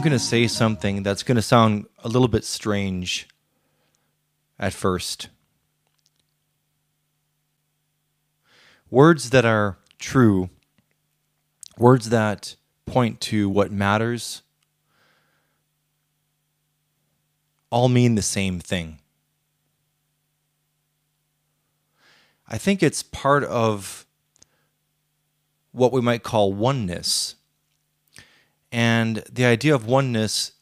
going to say something that's going to sound a little bit strange at first. Words that are true, words that point to what matters, all mean the same thing. I think it's part of what we might call oneness. And the idea of oneness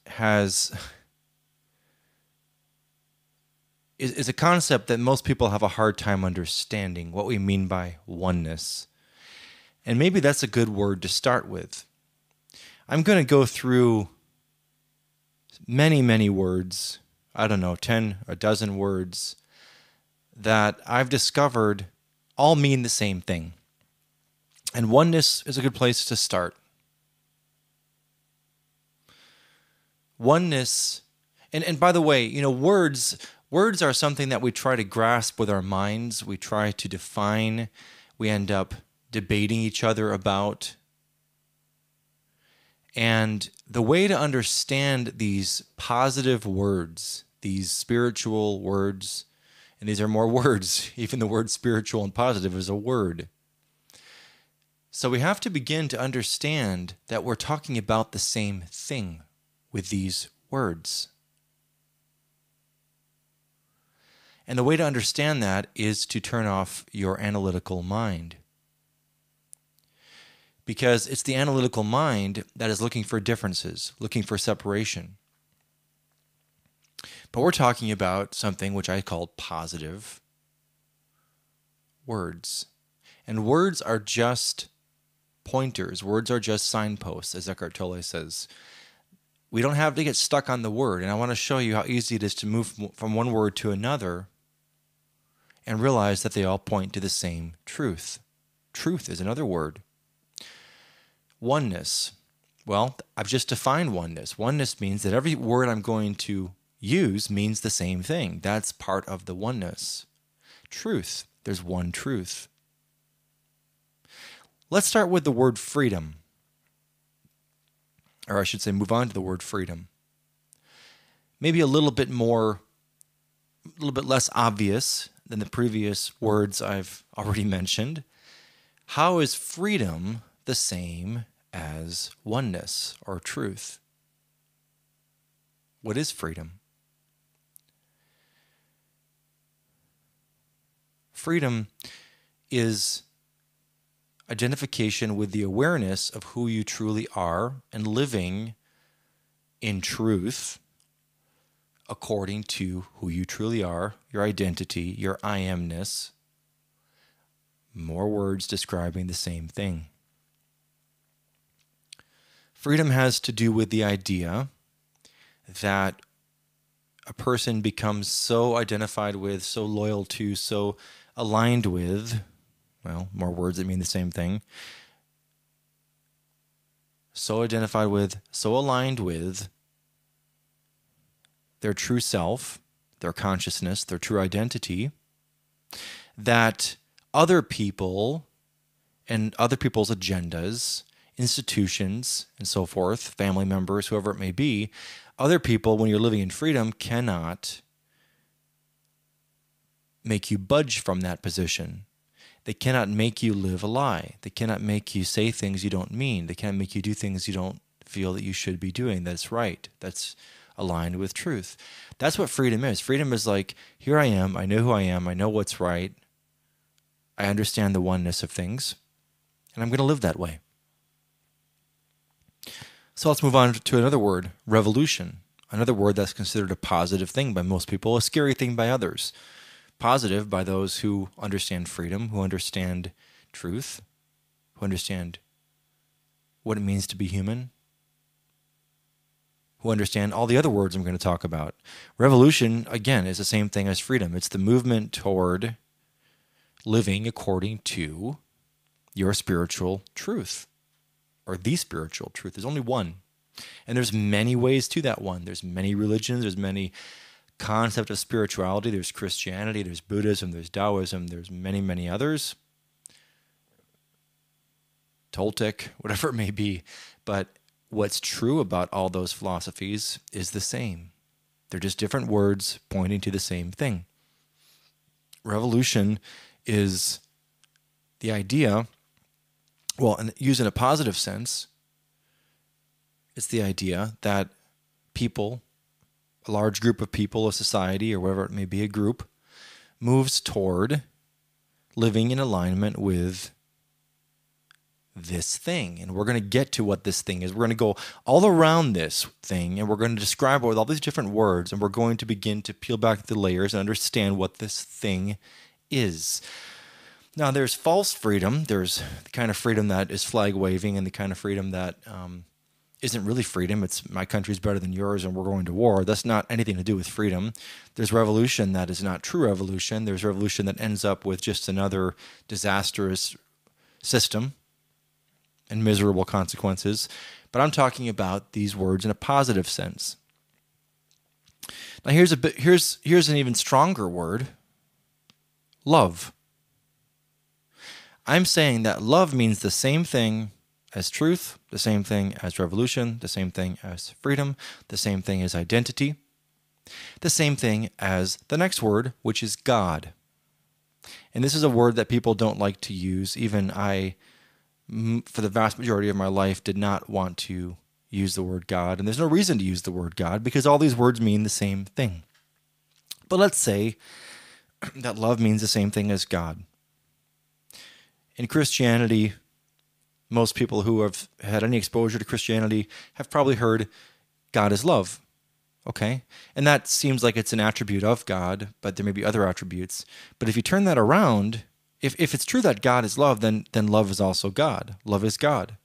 is a concept that most people have a hard time understanding, what we mean by oneness. And maybe that's a good word to start with. I'm going to go through many, many words, 10, a dozen words, that I've discovered all mean the same thing. And oneness is a good place to start. Oneness, and by the way, words are something that we try to grasp with our minds. We try to define. We end up debating each other about. And the way to understand these positive words, these spiritual words, and these are more words, even the word spiritual and positive is a word. So we have to begin to understand that we're talking about the same thing with these words. And the way to understand that is to turn off your analytical mind. Because it's the analytical mind that is looking for differences, looking for separation. But we're talking about something which I call positive words. And words are just pointers. Words are just signposts, as Eckhart Tolle says. We don't have to get stuck on the word. And I want to show you how easy it is to move from one word to another and realize that they all point to the same truth. Truth is another word. Oneness. Well, I've just defined oneness. Oneness means that every word I'm going to use means the same thing. That's part of the oneness. Truth. There's one truth. Let's start with the word freedom. Or I should say, move on to the word freedom. Maybe a little bit less obvious than the previous words I've already mentioned. How is freedom the same as oneness or truth? What is freedom? Freedom is identification with the awareness of who you truly are and living in truth according to who you truly are, your identity, your I amness. More words describing the same thing. Freedom has to do with the idea that a person becomes so identified with, so loyal to, so aligned with, more words that mean the same thing, so identified with, so aligned with their true self, their consciousness, their true identity, that other people and other people's agendas, institutions, and so forth, family members, whoever it may be, other people, when you're living in freedom, cannot make you budge from that position. They cannot make you live a lie. They cannot make you say things you don't mean. They can't make you do things you don't feel that you should be doing. That's right. That's aligned with truth. That's what freedom is. Freedom is like, here I am. I know who I am. I know what's right. I understand the oneness of things. And I'm going to live that way. So let's move on to another word, revolution. Another word that's considered a positive thing by most people, a scary thing by others. Positive by those who understand freedom, who understand truth, who understand what it means to be human, who understand all the other words I'm going to talk about. Revolution, again, is the same thing as freedom. It's the movement toward living according to your spiritual truth, or the spiritual truth. There's only one. And there's many ways to that one. There's many religions, there's many concepts of spirituality. There's Christianity, there's Buddhism, there's Taoism, there's many, many others. Toltec, whatever it may be. But what's true about all those philosophies is the same. They're just different words pointing to the same thing. Revolution is the idea, well, and used in a positive sense, it's the idea that people, a large group of people, a society, or whatever it may be, a group, moves toward living in alignment with this thing. And we're going to get to what this thing is. We're going to go all around this thing, and we're going to describe it with all these different words, and we're going to begin to peel back the layers and understand what this thing is. Now, there's false freedom. There's the kind of freedom that is flag waving, and the kind of freedom that isn't really freedom. It's my country's better than yours and we're going to war. That's not anything to do with freedom. There's revolution that is not true revolution. There's revolution that ends up with just another disastrous system and miserable consequences. But I'm talking about these words in a positive sense. Now here's an even stronger word: love. I'm saying that love means the same thing as truth, the same thing as revolution, the same thing as freedom, the same thing as identity, the same thing as the next word, which is God. And this is a word that people don't like to use. Even I, for the vast majority of my life, did not want to use the word God. And there's no reason to use the word God because all these words mean the same thing. But let's say that love means the same thing as God. In Christianity, most people who have had any exposure to Christianity have probably heard God is love. Okay? And that seems like it's an attribute of God, but there may be other attributes. But if you turn that around, if it's true that God is love, then love is also God. Love is God.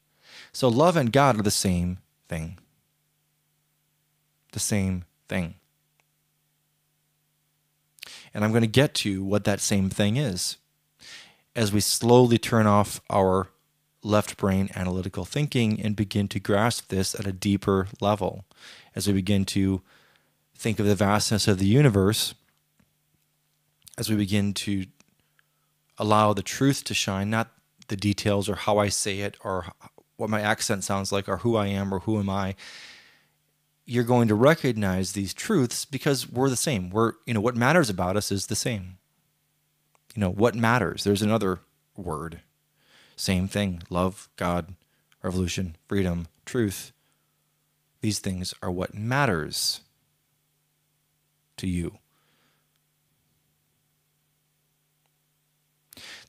So love and God are the same thing. The same thing. And I'm going to get to what that same thing is as we slowly turn off our left brain analytical thinking and begin to grasp this at a deeper level. As we begin to think of the vastness of the universe, as we begin to allow the truth to shine, not the details or how I say it or what my accent sounds like or who I am or who am I, you're going to recognize these truths because we're the same. What matters about us is the same. What matters? There's another word. Same thing. Love, God, revolution, freedom, truth. These things are what matters to you.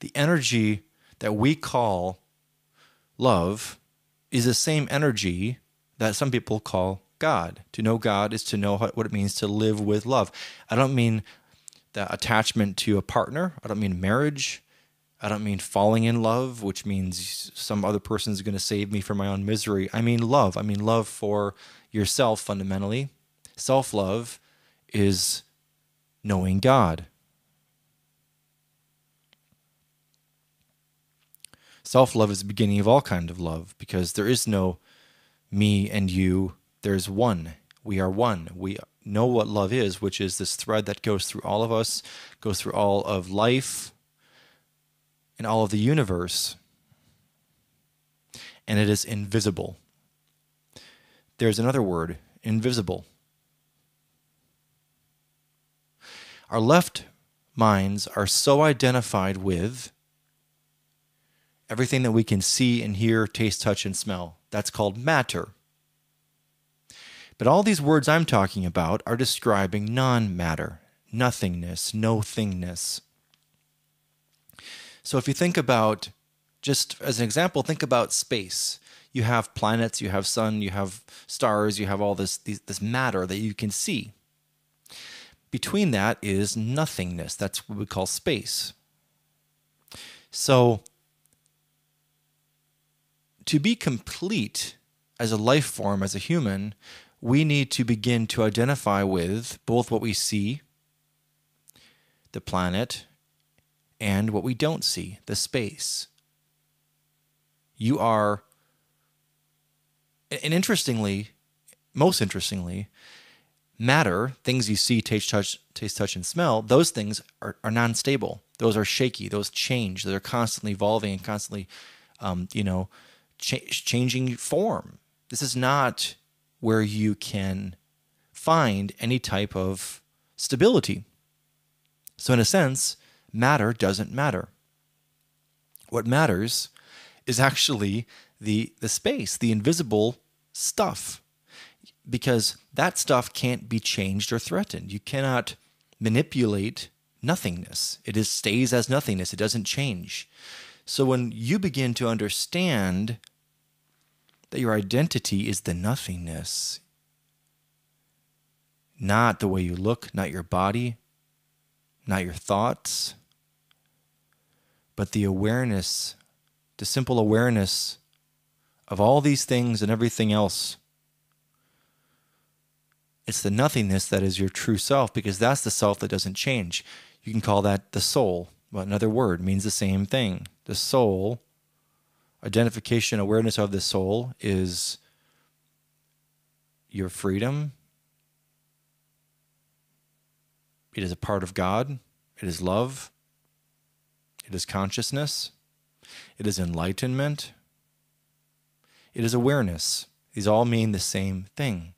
The energy that we call love is the same energy that some people call God. To know God is to know what it means to live with love. I don't mean the attachment to a partner. I don't mean marriage. I don't mean falling in love, which means some other person is going to save me from my own misery. I mean love. I mean love for yourself fundamentally. Self-love is knowing God. Self-love is the beginning of all kind of love because there is no me and you. There's one. We are one. We know what love is, which is this thread that goes through all of us, goes through all of life, in all of the universe, and it is invisible. There's another word, invisible. Our left minds are so identified with everything that we can see and hear, taste, touch, and smell. That's called matter. But all these words I'm talking about are describing non-matter, nothingness, no-thingness. So if you think about, just as an example, think about space. You have planets, you have sun, you have stars, you have all this matter that you can see. Between that is nothingness. That's what we call space. So to be complete as a life form, as a human, we need to begin to identify with both what we see, the planet, and what we don't see, the space. You are, and interestingly, most interestingly, matter, things you see, taste, touch, and smell, those things are non-stable. Those are shaky. Those change. They're constantly evolving and constantly, changing form. This is not where you can find any type of stability. So in a sense, matter doesn't matter. What matters is actually the space, the invisible stuff, because that stuff can't be changed or threatened. You cannot manipulate nothingness. It stays as nothingness. It doesn't change. So when you begin to understand that your identity is the nothingness, not the way you look, not your body, not your thoughts, but the awareness, the simple awareness of all these things and everything else. It's the nothingness that is your true self, because that's the self that doesn't change. You can call that the soul. Well, another word means the same thing. The soul, identification, awareness of the soul is your freedom. It is a part of God. It is love. It is consciousness. It is enlightenment. It is awareness. These all mean the same thing.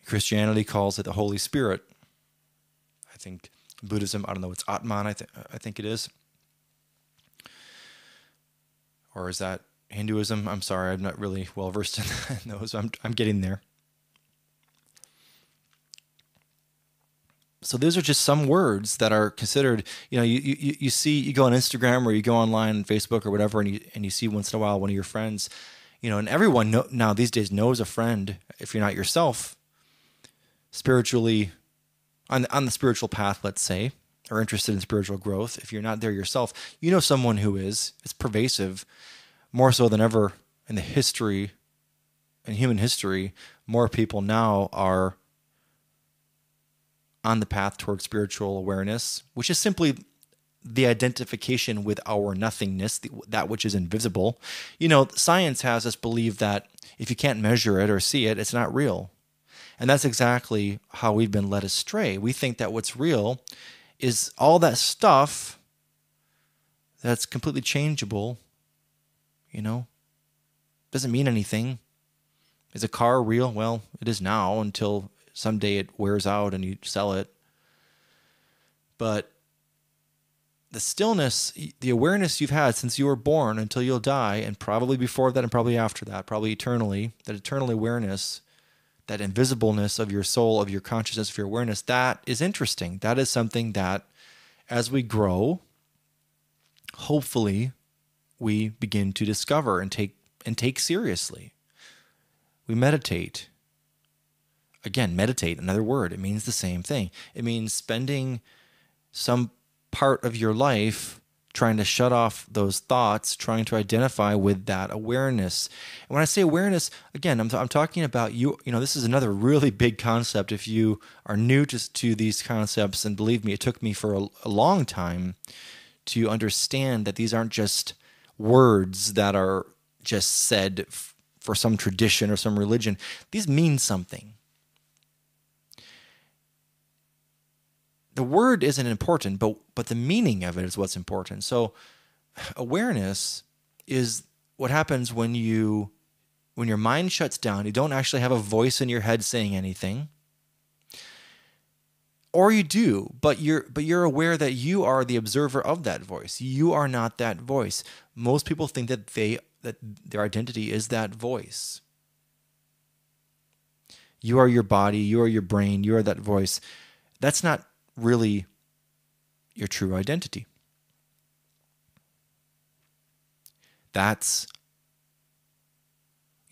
Christianity calls it the Holy Spirit. I think Buddhism, I don't know, it's Atman, I think it is. Or is that Hinduism? I'm sorry, I'm not really well versed in those. I'm getting there. So those are just some words that are considered, you see, you go on Instagram or you go online on Facebook or whatever, and you see once in a while one of your friends, and everyone now these days knows a friend, if you're not yourself, spiritually, on the spiritual path, let's say, or interested in spiritual growth. If you're not there yourself, you know someone who is. It's pervasive, more so than ever in human history. More people now are on the path toward spiritual awareness, which is simply the identification with our nothingness, that which is invisible. Science has us believe that if you can't measure it or see it, it's not real. And that's exactly how we've been led astray. We think that what's real is all that stuff that's completely changeable, doesn't mean anything. Is a car real? Well, it is now until someday it wears out and you sell it. But the stillness, the awareness you've had since you were born until you'll die, and probably before that and probably after that, probably eternally, that eternal awareness, that invisibleness of your soul, of your consciousness, of your awareness, that is interesting. That is something that, as we grow, hopefully we begin to discover and take seriously. We meditate. Again, meditate, another word. It means the same thing. It means spending some part of your life trying to shut off those thoughts, trying to identify with that awareness. And when I say awareness, again, I'm talking about this is another really big concept. If you are new to these concepts, and believe me, it took me for a long time to understand that these aren't just words that are just said for some tradition or some religion. These mean something. The word isn't important, but the meaning of it is what's important. So awareness is what happens when your mind shuts down. You don't actually have a voice in your head saying anything. Or you do, but you're aware that you are the observer of that voice. You are not that voice. Most people think that their identity is that voice. You are your body, you are your brain, you are that voice. That's not really your true identity. That's,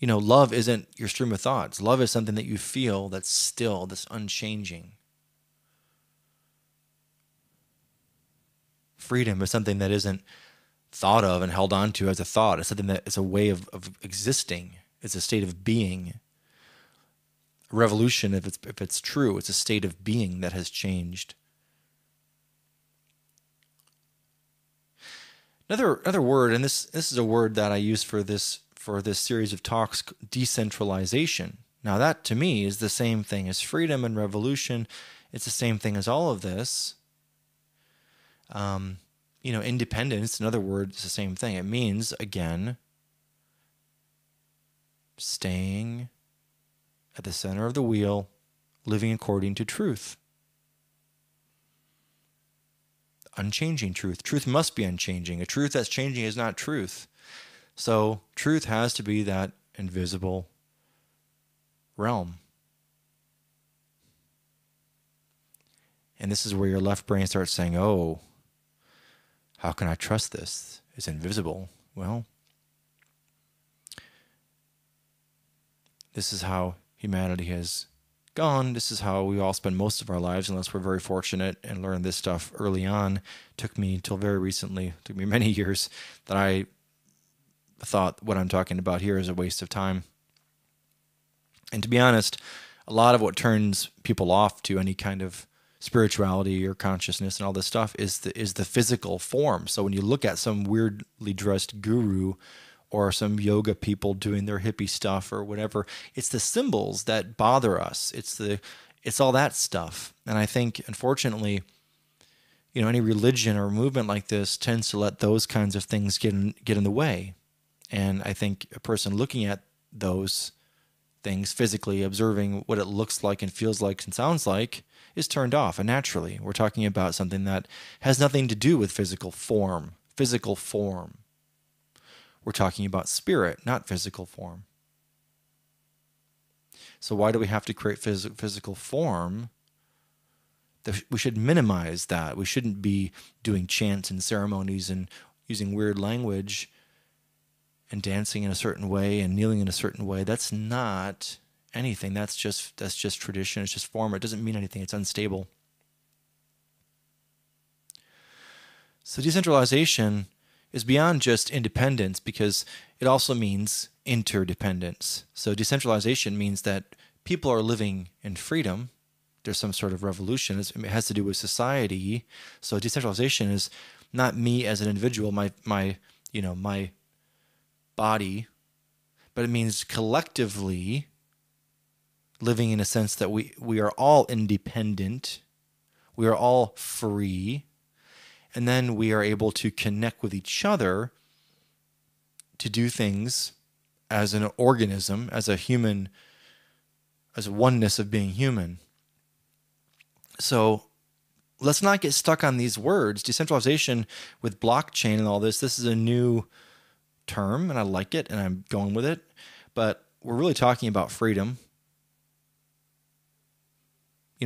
love isn't your stream of thoughts. Love is something that you feel that's still, that's unchanging. Freedom is something that isn't thought of and held on to as a thought. It's something that is a way of existing. It's a state of being. Revolution, if it's true, it's a state of being that has changed. Another word, and this is a word that I use for this series of talks, decentralization. Now that to me is the same thing as freedom and revolution. It's the same thing as all of this. Independence, another word, is the same thing. It means, again, staying at the center of the wheel, living according to truth. Unchanging truth. Truth must be unchanging. A truth that's changing is not truth. So truth has to be that invisible realm. And this is where your left brain starts saying, oh, how can I trust this? It's invisible. Well, this is how humanity has gone. This is how we all spend most of our lives, unless we're very fortunate and learn this stuff early on. It took me until very recently, it took me many years, that I thought what I'm talking about here is a waste of time. And to be honest, a lot of what turns people off to any kind of spirituality or consciousness and all this stuff is the physical form. So when you look at some weirdly dressed guru or some yoga people doing their hippie stuff or whatever, it's the symbols that bother us. It's all that stuff. And I think, unfortunately, any religion or movement like this tends to let those kinds of things get in the way. And I think a person looking at those things physically, observing what it looks like and feels like and sounds like, is turned off. And naturally, we're talking about something that has nothing to do with physical form. We're talking about spirit, not physical form. So why do we have to create physical form? We should minimize that. We shouldn't be doing chants and ceremonies and using weird language and dancing in a certain way and kneeling in a certain way. That's not anything. That's just tradition. It's just form. It doesn't mean anything. It's unstable. So decentralization is beyond just independence, because it also means interdependence. So decentralization means that people are living in freedom. There's some sort of revolution. It has to do with society. So decentralization is not me as an individual, my body, but it means collectively living in a sense that we are all independent, we are all free, and then we are able to connect with each other to do things as an organism, as a human, as a oneness of being human. So let's not get stuck on these words. Decentralization with blockchain and all this is a new term, and I like it, and I'm going with it. But we're really talking about freedom.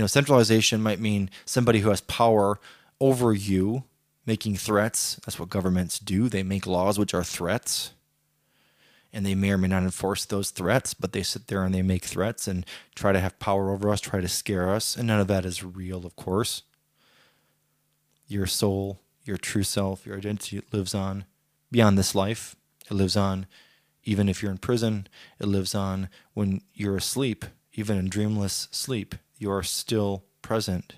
Centralization might mean somebody who has power over you, making threats. That's what governments do. They make laws which are threats. And they may or may not enforce those threats, but they sit there and they make threats and try to have power over us, try to scare us. And none of that is real, of course. Your soul, your true self, your identity lives on beyond this life. It lives on even if you're in prison. It lives on when you're asleep, even in dreamless sleep. You are still present.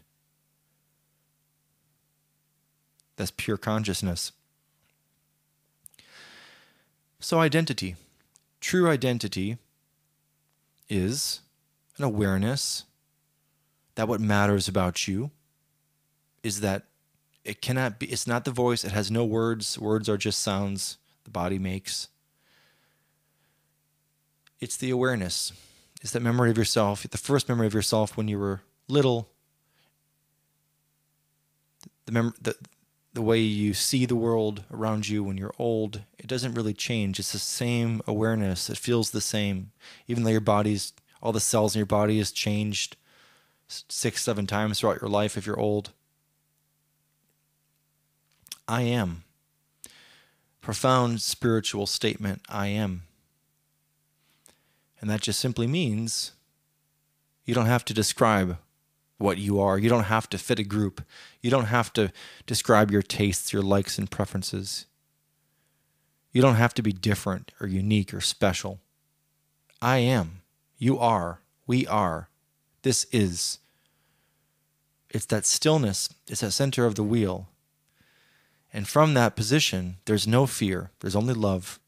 That's pure consciousness. So identity. True identity is an awareness that what matters about you is that it cannot be, it's not the voice, it has no words. Words are just sounds the body makes. It's the awareness. It's that memory of yourself, the first memory of yourself when you were little, the way you see the world around you when you're old. It doesn't really change. It's the same awareness. It feels the same. Even though all the cells in your body has changed 6-7 times throughout your life if you're old. I am. Profound spiritual statement, I am. And that just simply means you don't have to describe what you are. You don't have to fit a group. You don't have to describe your tastes, your likes and preferences. You don't have to be different or unique or special. I am. You are. We are. This is. It's that stillness. It's that center of the wheel. And from that position, there's no fear. There's only love.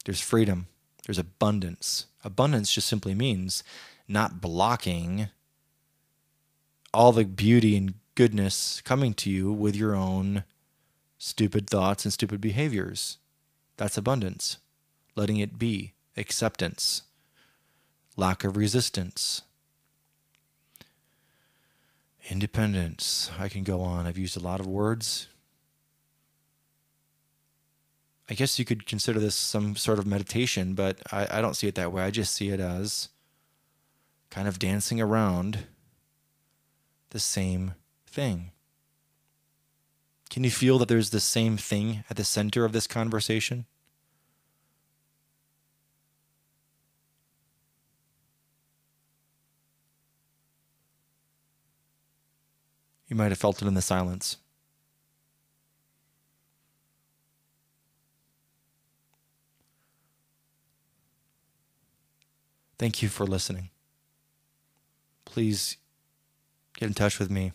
There's freedom. There's abundance. Abundance just simply means not blocking all the beauty and goodness coming to you with your own stupid thoughts and stupid behaviors. That's abundance. Letting it be acceptance, lack of resistance, independence. I can go on. I've used a lot of words. I guess you could consider this some sort of meditation, but I don't see it that way. I just see it as kind of dancing around the same thing. Can you feel that there's the same thing at the center of this conversation? You might have felt it in the silence. Thank you for listening. Please get in touch with me.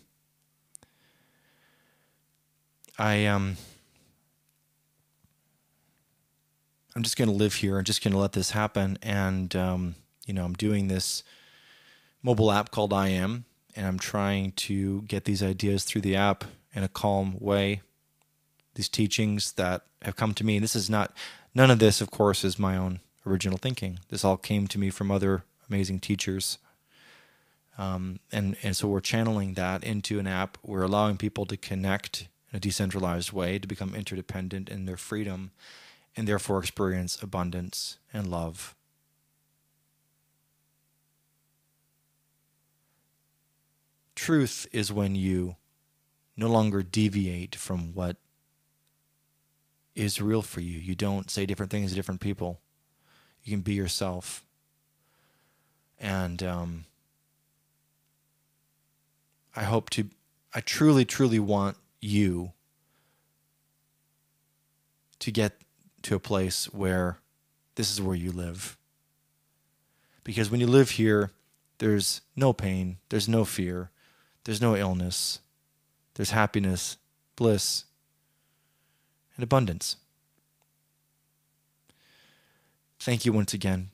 I'm just going to live here. I'm just going to let this happen. And, I'm doing this mobile app called I Am, and I'm trying to get these ideas through the app in a calm way. These teachings that have come to me. And none of this, of course, is my own original thinking. This all came to me from other amazing teachers. And so we're channeling that into an app. We're allowing people to connect in a decentralized way, to become interdependent in their freedom, and therefore experience abundance and love. Truth is when you no longer deviate from what is real for you. You don't say different things to different people. You can be yourself. And I truly, truly want you to get to a place where this is where you live. Because when you live here, there's no pain, there's no fear, there's no illness, there's happiness, bliss, and abundance. Thank you once again